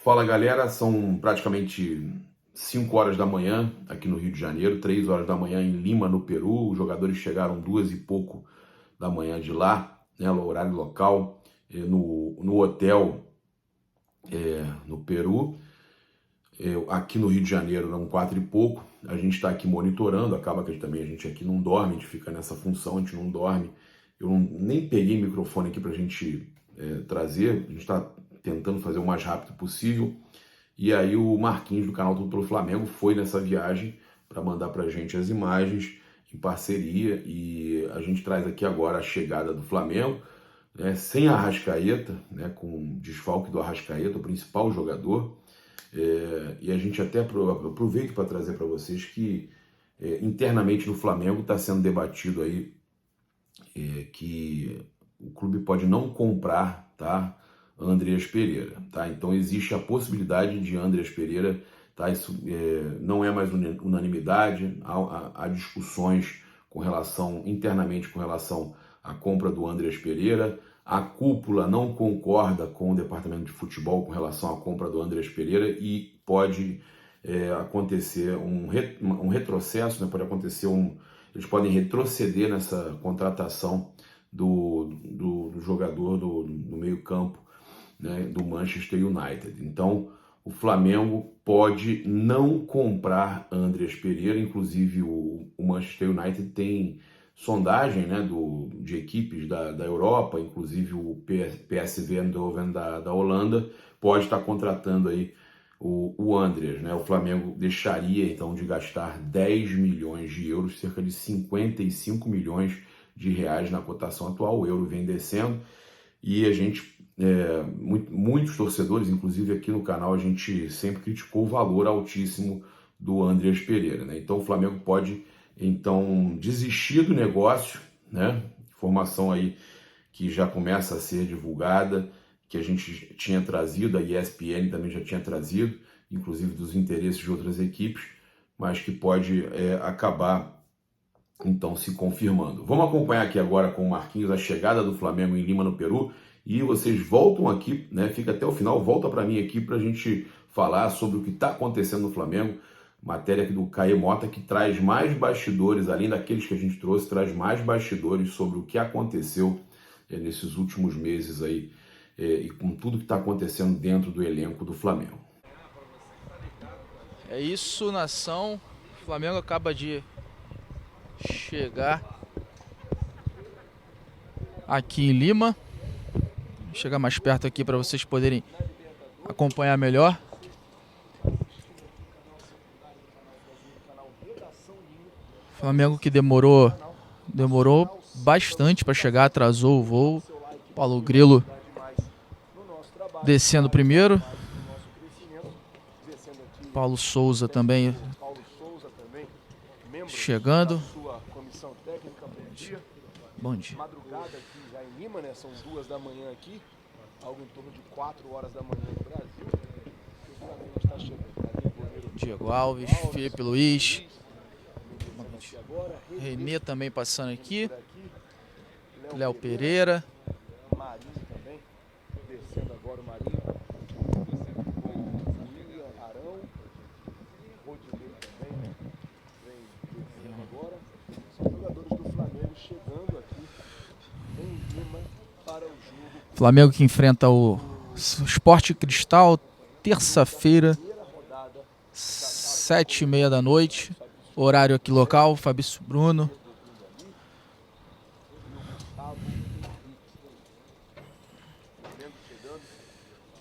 Fala galera, são praticamente 5 horas da manhã aqui no Rio de Janeiro, 3 horas da manhã em Lima, no Peru. Os jogadores chegaram 2 e pouco da manhã de lá, né, no horário local, no hotel no Peru. Aqui no Rio de Janeiro eram 4 e pouco. A gente está aqui monitorando, acaba que a gente aqui não dorme, a gente fica nessa função, a gente não dorme. Nem peguei microfone aqui para a gente trazer, a gente está tentando fazer o mais rápido possível. E aí o Marquinhos do canal Tudo pelo Flamengo foi nessa viagem para mandar para a gente as imagens em parceria, e a gente traz aqui agora a chegada do Flamengo, né, sem a Arrascaeta, né, com desfalque do Arrascaeta, o principal jogador. E a gente até aproveita para trazer para vocês que internamente no Flamengo está sendo debatido aí que o clube pode não comprar, tá, Andreas Pereira, tá? Então existe a possibilidade de Andreas Pereira, tá? Isso não é mais unanimidade, há discussões internamente com relação à compra do Andreas Pereira. A cúpula não concorda com o departamento de futebol com relação à compra do Andreas Pereira e pode acontecer um retrocesso, né? Pode acontecer eles podem retroceder nessa contratação do jogador do meio-campo, né, do Manchester United. Então, o Flamengo pode não comprar Andreas Pereira. Inclusive, o Manchester United tem sondagem, né, de equipes da Europa, inclusive o PSV Eindhoven da Holanda, pode estar contratando aí o Andreas, né? O Flamengo deixaria então de gastar 10 milhões de euros, cerca de 55 milhões de reais na cotação atual. O euro vem descendo e a gente, muitos torcedores, inclusive aqui no canal, a gente sempre criticou o valor altíssimo do Andreas Pereira, né? Então o Flamengo pode então desistir do negócio, né? Informação aí que já começa a ser divulgada, que a gente tinha trazido, a ESPN também já tinha trazido, inclusive dos interesses de outras equipes, mas que pode acabar então se confirmando. Vamos acompanhar aqui agora com o Marquinhos a chegada do Flamengo em Lima, no Peru, e vocês voltam aqui, né? Fica até o final, volta para mim aqui para a gente falar sobre o que está acontecendo no Flamengo. Matéria aqui do Caê Mota, que traz mais bastidores, além daqueles que a gente trouxe, traz mais bastidores sobre o que aconteceu nesses últimos meses aí, e com tudo que está acontecendo dentro do elenco do Flamengo. É isso, nação. O Flamengo acaba de chegar aqui em Lima. Vou chegar mais perto aqui para vocês poderem acompanhar melhor. Flamengo que demorou bastante para chegar, atrasou o voo. Paulo Grilo descendo primeiro. Paulo Souza também chegando. Bom dia. Madrugada aqui já em Lima, né? São 2 da manhã aqui, algo em torno de 4 horas da manhã no Brasil. O Flamengo está chegando. Diego Alves, Felipe Luiz. Renê também passando aqui. Léo Pereira. Marinho também, descendo agora o Marinho. William Arão. Rodinei também vem descendo agora. São jogadores do Flamengo chegando aqui em Lima para o jogo. Flamengo que enfrenta o Sport Cristal, terça-feira, 7h30 da noite. Horário aqui local, Fabrício Bruno.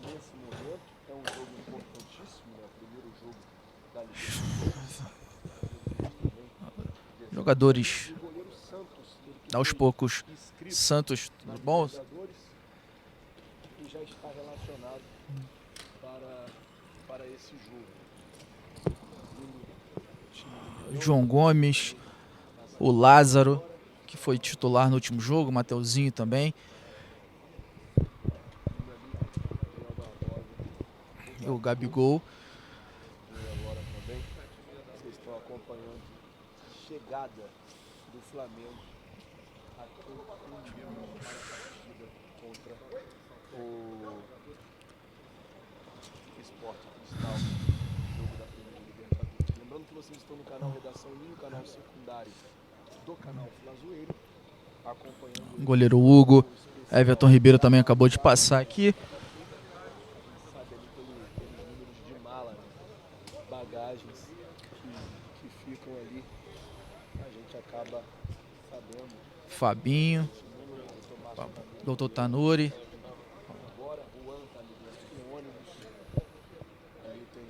Nesse momento é um jogo importantíssimo, né? O primeiro jogo da Liga. Jogadores aos poucos. Santos, tudo bom? Que já está relacionado para esse jogo. João Gomes, o Lázaro, que foi titular no último jogo, o Mateuzinho também. E o Gabigol. Agora também, vocês estão acompanhando a chegada do Flamengo aqui em Lima para a partida contra o Sport Cristal, jogo da Primeira Libertadores. Lembrando que vocês estão no canal Redação Ninho, canal secundário do canal Flazoeiro, acompanhando Goleiro Hugo. Everton Ribeiro também acabou de passar aqui. sabe ali pelos números de mala, né? Bagagens que ficam ali, a gente acaba sabendo. Fabinho. Esse número automático Doutor Tanuri. agora, o Juan tá ali dentro do ônibus, ali tem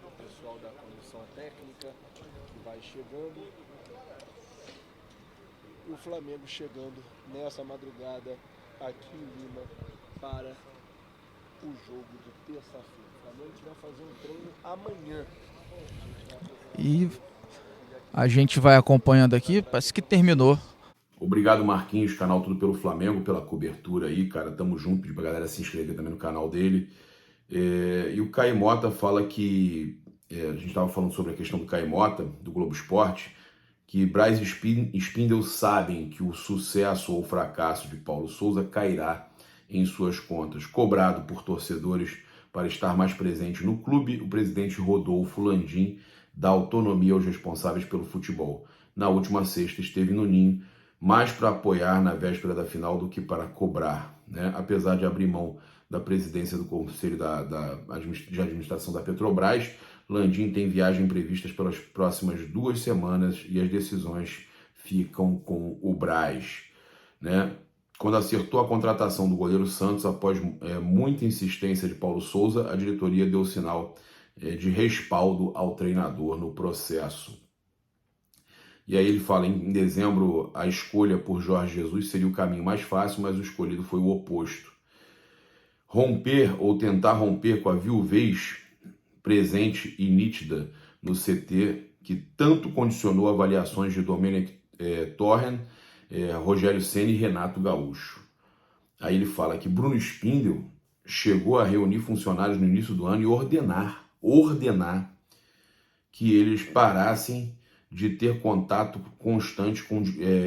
o pessoal da comissão técnica que vai chegando, e o Flamengo chegando nessa madrugada aqui em Lima para o jogo de terça-feira. O Flamengo vai fazer um treino amanhã. E a gente vai acompanhando aqui. Parece que terminou. Obrigado, Marquinhos, canal Tudo Pelo Flamengo, pela cobertura aí, cara. Tamo junto, pedir pra galera se inscrever também no canal dele. E o Caio Mota fala que... a gente tava falando sobre a questão do Caio Mota, do Globo Esporte, que Braz e Spindel sabem que o sucesso ou fracasso de Paulo Souza cairá em suas contas. Cobrado por torcedores para estar mais presente no clube, o presidente Rodolfo Landim dá autonomia aos responsáveis pelo futebol. Na última sexta esteve no Ninho, mais para apoiar na véspera da final do que para cobrar, né? Apesar de abrir mão da presidência do Conselho de Administração da Petrobras, Landim tem viagem previstas pelas próximas 2 semanas e as decisões ficam com o Braz, né? Quando acertou a contratação do goleiro Santos, após muita insistência de Paulo Souza, a diretoria deu sinal de respaldo ao treinador no processo. E aí ele fala, em dezembro, a escolha por Jorge Jesus seria o caminho mais fácil, mas o escolhido foi o oposto. Romper ou tentar romper com a viuvez presente e nítida no CT, que tanto condicionou avaliações de Domenech Torren, Rogério Ceni e Renato Gaúcho. Aí ele fala que Bruno Spindel chegou a reunir funcionários no início do ano e ordenar que eles parassem de ter contato constante com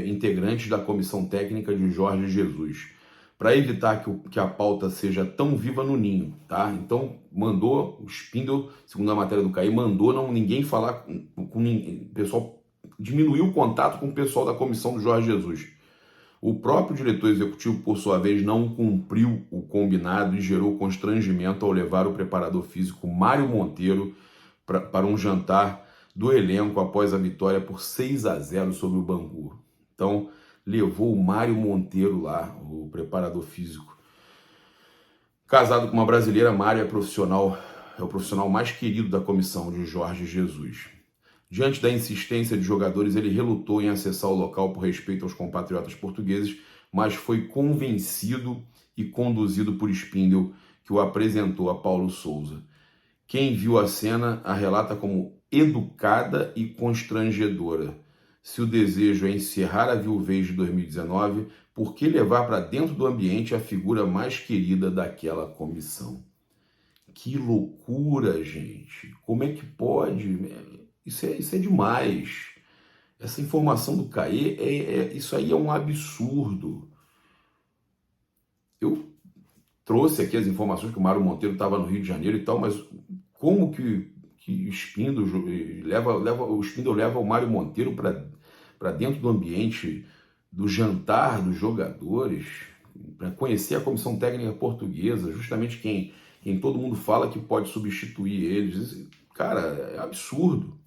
integrantes da comissão técnica de Jorge Jesus, para evitar que a pauta seja tão viva no Ninho, tá? Então, mandou, o Spindel, segundo a matéria do Caí, mandou ninguém falar com ninguém, o pessoal diminuiu o contato com o pessoal da comissão do Jorge Jesus. O próprio diretor executivo, por sua vez, não cumpriu o combinado e gerou constrangimento ao levar o preparador físico Mário Monteiro para um jantar do elenco após a vitória por 6-0 sobre o Bangu. Então, levou o Mário Monteiro lá, o preparador físico. Casado com uma brasileira, Mário é o profissional mais querido da comissão de Jorge Jesus. Diante da insistência de jogadores, ele relutou em acessar o local por respeito aos compatriotas portugueses, mas foi convencido e conduzido por Spindel, que o apresentou a Paulo Souza. Quem viu a cena a relata como educada e constrangedora. Se o desejo é encerrar a viuvez de 2019, por que levar para dentro do ambiente a figura mais querida daquela comissão? Que loucura, gente! Como é que pode? Isso é demais. Essa informação do Caê, isso aí é um absurdo. Eu trouxe aqui as informações que o Mário Monteiro estava no Rio de Janeiro e tal, mas como que o Spindel leva o Mário Monteiro para dentro do ambiente do jantar dos jogadores, para conhecer a comissão técnica portuguesa, justamente quem todo mundo fala que pode substituir eles? Cara, é absurdo.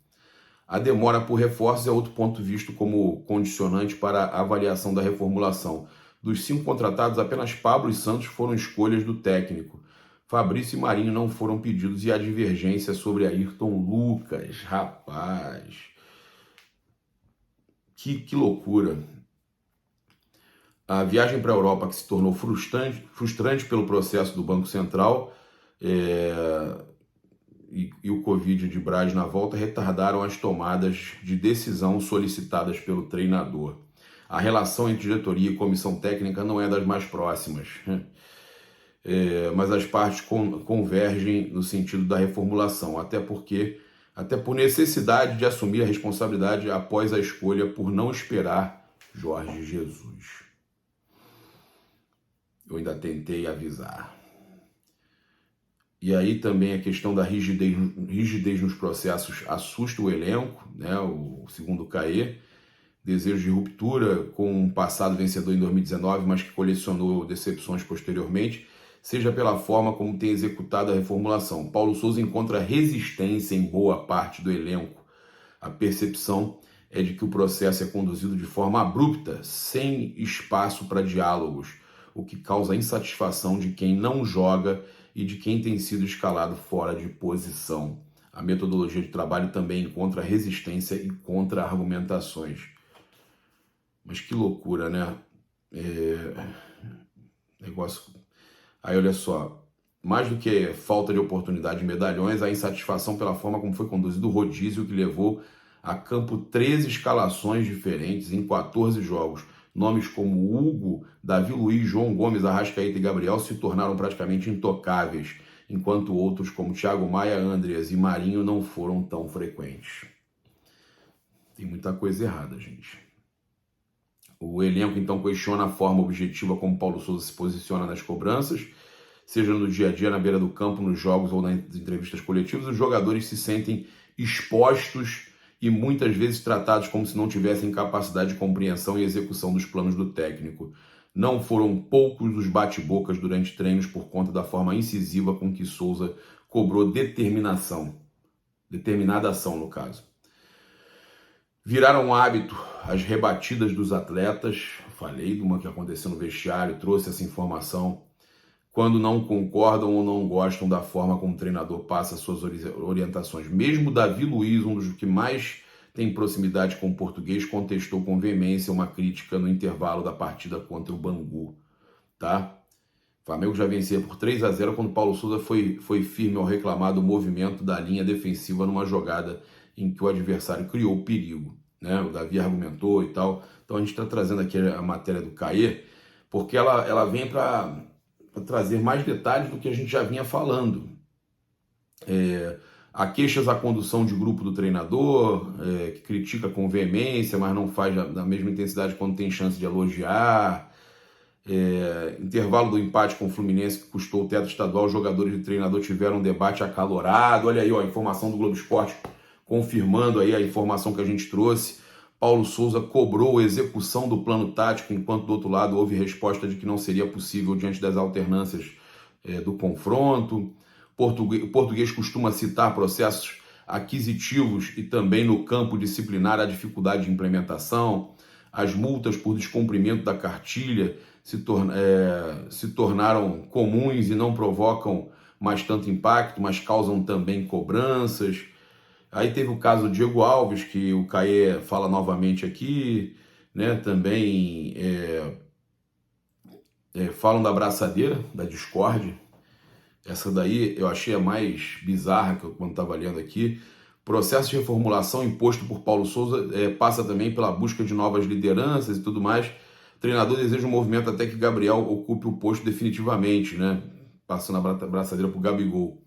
A demora por reforços é outro ponto visto como condicionante para a avaliação da reformulação. Dos 5 contratados, apenas Pablo e Santos foram escolhas do técnico. Fabrício e Marinho não foram pedidos e a divergência sobre Ayrton Lucas. Rapaz, que loucura. A viagem para a Europa, que se tornou frustrante pelo processo do Banco Central e o Covid de Braz na volta, retardaram as tomadas de decisão solicitadas pelo treinador. A relação entre diretoria e comissão técnica não é das mais próximas, mas as partes convergem no sentido da reformulação, até por necessidade de assumir a responsabilidade após a escolha por não esperar Jorge Jesus. Eu ainda tentei avisar. E aí também a questão da rigidez nos processos assusta o elenco, né? O segundo Caê, desejo de ruptura com um passado vencedor em 2019, mas que colecionou decepções posteriormente, seja pela forma como tem executado a reformulação. Paulo Sousa encontra resistência em boa parte do elenco. A percepção é de que o processo é conduzido de forma abrupta, sem espaço para diálogos, o que causa insatisfação de quem não joga e de quem tem sido escalado fora de posição. A metodologia de trabalho também encontra resistência e contra-argumentações. Mas que loucura, né? Negócio. Aí olha só, mais do que falta de oportunidade de medalhões, a insatisfação pela forma como foi conduzido o rodízio, que levou a campo 13 escalações diferentes em 14 jogos. Nomes como Hugo, Davi Luiz, João Gomes, Arrascaeta e Gabriel se tornaram praticamente intocáveis, enquanto outros como Thiago Maia, Andreas e Marinho não foram tão frequentes. Tem muita coisa errada, gente. O elenco então questiona a forma objetiva como Paulo Sousa se posiciona nas cobranças, seja no dia a dia, na beira do campo, nos jogos ou nas entrevistas coletivas. Os jogadores se sentem expostos e muitas vezes tratados como se não tivessem capacidade de compreensão e execução dos planos do técnico. Não foram poucos os bate-bocas durante treinos por conta da forma incisiva com que Sousa cobrou determinada ação no caso. Viraram um hábito as rebatidas dos atletas. Falei de uma que aconteceu no vestiário, trouxe essa informação. Quando não concordam ou não gostam da forma como o treinador passa suas orientações. Mesmo Davi Luiz, um dos que mais tem proximidade com o português, contestou com veemência uma crítica no intervalo da partida contra o Bangu. Tá? O Flamengo já vencia por 3-0 quando Paulo Sousa foi firme ao reclamar do movimento da linha defensiva numa jogada em que o adversário criou perigo. Né? O Davi argumentou e tal. Então a gente está trazendo aqui a matéria do Caê, porque ela vem para trazer mais detalhes do que a gente já vinha falando. Há queixas à condução de grupo do treinador, que critica com veemência, mas não faz na mesma intensidade quando tem chance de elogiar. Intervalo do empate com o Fluminense, que custou o teto estadual, os jogadores e o treinador tiveram um debate acalorado. Olha aí, ó, a informação do Globo Esporte confirmando aí a informação que a gente trouxe. Paulo Sousa cobrou a execução do plano tático, enquanto do outro lado houve resposta de que não seria possível diante das alternâncias do confronto. O português costuma citar processos aquisitivos e também no campo disciplinar a dificuldade de implementação. As multas por descumprimento da cartilha se tornaram comuns e não provocam mais tanto impacto, mas causam também cobranças. Aí teve o caso do Diego Alves, que o Caê fala novamente aqui, né? Também falam da abraçadeira, da discórdia. Essa daí eu achei a mais bizarra que eu quando estava lendo aqui. Processo de reformulação imposto por Paulo Sousa passa também pela busca de novas lideranças e tudo mais. O treinador deseja um movimento até que Gabriel ocupe o posto definitivamente, né? Passando a abraçadeira para o Gabigol.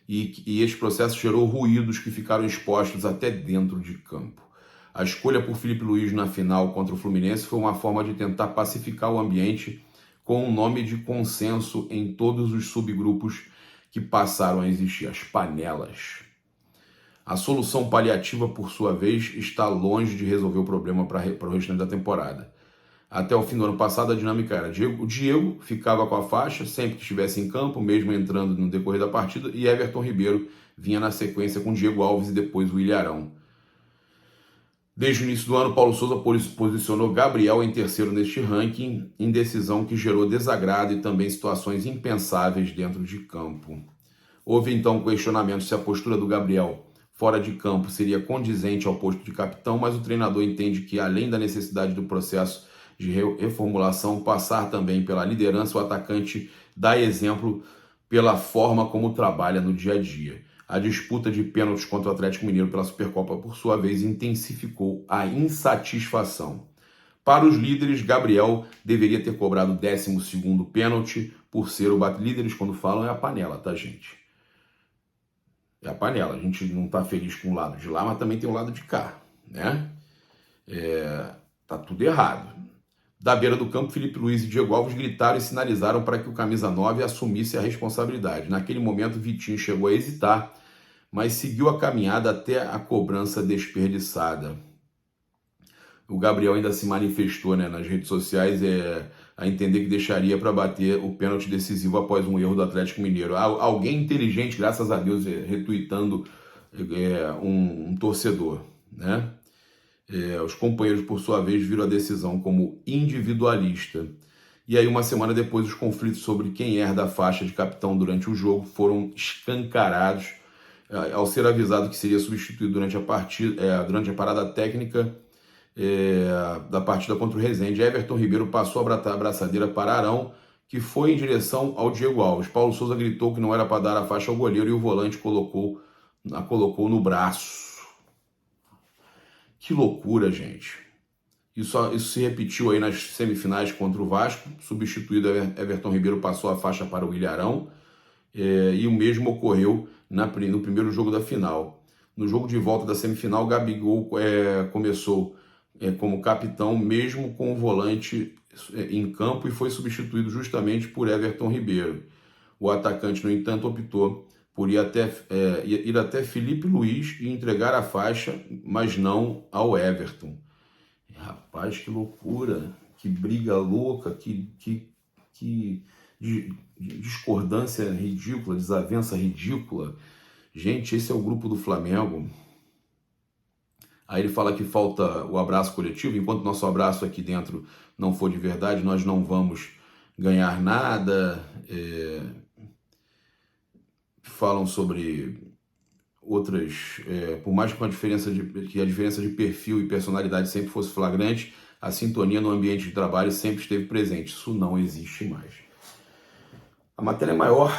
E esse processo gerou ruídos que ficaram expostos até dentro de campo. A escolha por Filipe Luiz na final contra o Fluminense foi uma forma de tentar pacificar o ambiente com um nome de consenso em todos os subgrupos que passaram a existir, as panelas. A solução paliativa, por sua vez, está longe de resolver o problema para o restante da temporada. Até o fim do ano passado, a dinâmica era: o Diego ficava com a faixa sempre que estivesse em campo, mesmo entrando no decorrer da partida, e Everton Ribeiro vinha na sequência com Diego Alves e depois o Ilharão. Desde o início do ano, Paulo Sousa posicionou Gabriel em terceiro neste ranking, em decisão que gerou desagrado e também situações impensáveis dentro de campo. Houve então questionamento se a postura do Gabriel fora de campo seria condizente ao posto de capitão, mas o treinador entende que, além da necessidade do processo de reformulação, passar também pela liderança, o atacante dá exemplo pela forma como trabalha no dia a dia. A disputa de pênaltis contra o Atlético Mineiro pela Supercopa, por sua vez, intensificou a insatisfação. Para os líderes, Gabriel deveria ter cobrado o 12º pênalti por ser o líderes, quando falam, é a panela, tá, gente? É a panela. A gente não tá feliz com o lado de lá, mas também tem o lado de cá, né? Tá tudo errado. Da beira do campo, Felipe Luiz e Diego Alves gritaram e sinalizaram para que o camisa 9 assumisse a responsabilidade. Naquele momento, Vitinho chegou a hesitar, mas seguiu a caminhada até a cobrança desperdiçada. O Gabriel ainda se manifestou, né, nas redes sociais a entender que deixaria para bater o pênalti decisivo após um erro do Atlético Mineiro. Alguém inteligente, graças a Deus, retuitando um torcedor, né? Os companheiros, por sua vez, viram a decisão como individualista. E aí, uma semana depois, os conflitos sobre quem herda a faixa de capitão durante o jogo foram escancarados ao ser avisado que seria substituído durante a parada técnica da partida contra o Resende. Everton Ribeiro passou a abraçadeira para Arão, que foi em direção ao Diego Alves. Paulo Souza gritou que não era para dar a faixa ao goleiro e o volante a colocou no braço. Que loucura, gente. Isso se repetiu aí nas semifinais contra o Vasco. Substituído, Everton Ribeiro passou a faixa para o Ilharão. E o mesmo ocorreu no primeiro jogo da final. No jogo de volta da semifinal, Gabigol começou como capitão, mesmo com o volante em campo, e foi substituído justamente por Everton Ribeiro. O atacante, no entanto, optou por ir até Felipe Luiz e entregar a faixa, mas não ao Everton. Rapaz, que loucura, que briga louca, que discordância ridícula, desavença ridícula. Gente, esse é o grupo do Flamengo. Aí ele fala que falta o abraço coletivo. Enquanto nosso abraço aqui dentro não for de verdade, nós não vamos ganhar nada. Falam sobre outras... por mais que a diferença de perfil e personalidade sempre fosse flagrante, a sintonia no ambiente de trabalho sempre esteve presente. Isso não existe mais. A matéria é maior,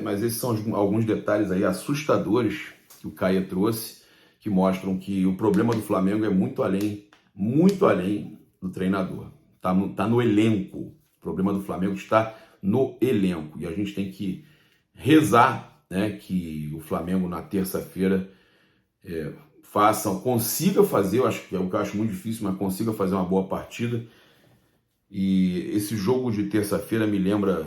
mas esses são alguns detalhes aí assustadores que o Caia trouxe, que mostram que o problema do Flamengo é muito além do treinador. Tá no elenco. O problema do Flamengo está no elenco. E a gente tem que rezar, né, que o Flamengo na terça-feira consiga fazer, eu acho que é o que eu acho muito difícil, mas consiga fazer uma boa partida. E esse jogo de terça-feira me lembra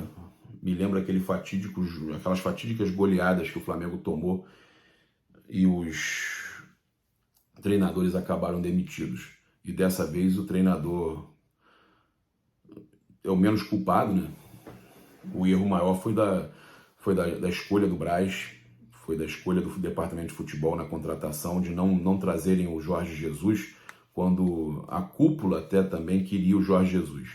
aquelas fatídicas goleadas que o Flamengo tomou e os treinadores acabaram demitidos. E dessa vez o treinador é o menos culpado, né? O erro maior foi da escolha do Braz, foi da escolha do departamento de futebol na contratação, de não trazerem o Jorge Jesus, quando a cúpula até também queria o Jorge Jesus.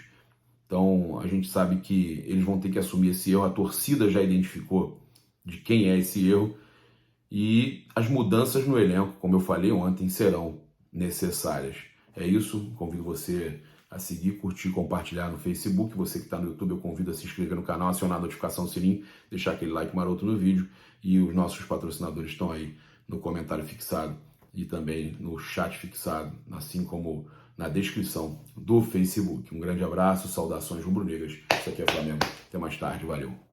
Então a gente sabe que eles vão ter que assumir esse erro, a torcida já identificou de quem é esse erro, e as mudanças no elenco, como eu falei ontem, serão necessárias. É isso, convido você a seguir, curtir, compartilhar no Facebook. Você que está no YouTube, eu convido a se inscrever no canal, acionar a notificação, o sininho, deixar aquele like maroto no vídeo. E os nossos patrocinadores estão aí no comentário fixado e também no chat fixado, assim como na descrição do Facebook. Um grande abraço, saudações rubro-negras. Isso aqui é Flamengo. Até mais tarde, valeu.